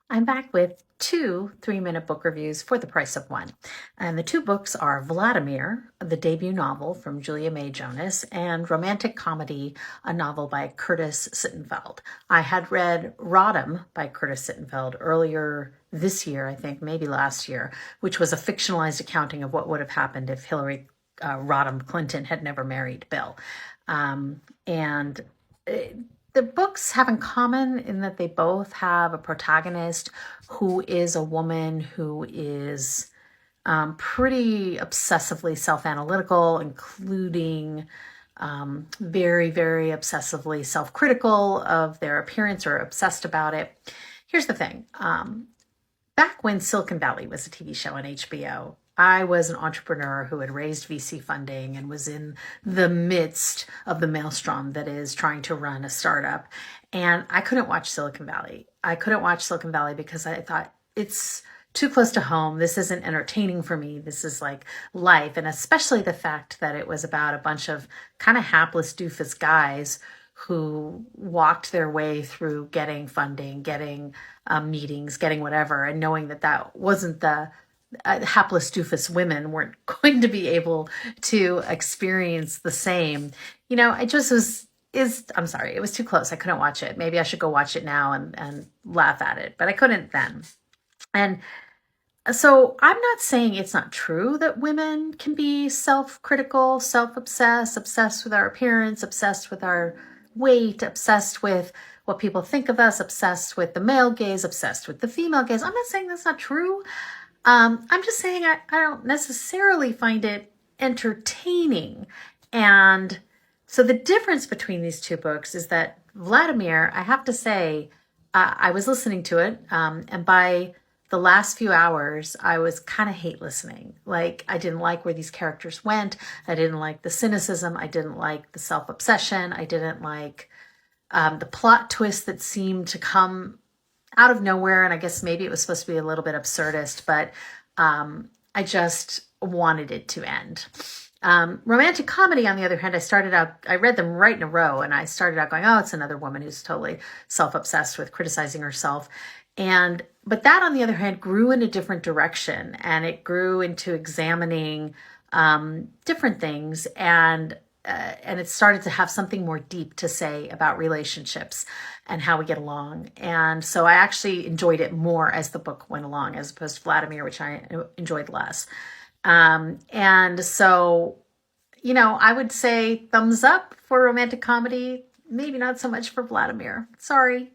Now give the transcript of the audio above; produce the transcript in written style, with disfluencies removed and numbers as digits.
I'm back with two 3-minute book reviews for the price of one. And the two books are Vladmir, the debut novel from Julia May Jonas, and Romantic Comedy, a novel by Curtis Sittenfeld. I had read Rodham by Curtis Sittenfeld earlier this year, I think, maybe last year, which was a fictionalized accounting of what would have happened if Hillary Rodham Clinton had never married Bill. And the books have in common in that they both have a protagonist who is a woman who is pretty obsessively self-analytical, including very, very obsessively self-critical of their appearance or obsessed about it. Here's the thing. Back when Silicon Valley was a TV show on HBO, I was an entrepreneur who had raised VC funding and was in the midst of the maelstrom that is trying to run a startup. And I couldn't watch Silicon Valley. I couldn't watch Silicon Valley because I thought it's too close to home. This isn't entertaining for me. This is like life. And especially the fact that it was about a bunch of kind of hapless doofus guys who walked their way through getting funding, getting meetings, getting whatever, and knowing that that wasn't the hapless doofus women weren't going to be able to experience the same. I just I'm sorry, it was too close. I couldn't watch it. Maybe I should go watch it now and laugh at it, but I couldn't then. And so I'm not saying it's not true that women can be self-critical, self-obsessed, obsessed with our appearance, obsessed with our weight, obsessed with what people think of us, obsessed with the male gaze, obsessed with the female gaze. I'm not saying that's not true. I'm just saying I don't necessarily find it entertaining. And so the difference between these two books is that Vladmir, I have to say, I was listening to it, and by the last few hours, I was kind of hate listening. Like, I didn't like where these characters went. I didn't like the cynicism. I didn't like the self-obsession. I didn't like the plot twist that seemed to come out of nowhere. And I guess maybe it was supposed to be a little bit absurdist, but I just wanted it to end. Romantic comedy, on the other hand, I read them right in a row, and I started out going, oh, it's another woman who's totally self-obsessed with criticizing herself. But that, on the other hand, grew in a different direction, and it grew into examining different things, and it started to have something more deep to say about relationships and how we get along. And so I actually enjoyed it more as the book went along, as opposed to Vladimir, which I enjoyed less. And so, I would say thumbs up for romantic comedy, maybe not so much for Vladimir. Sorry.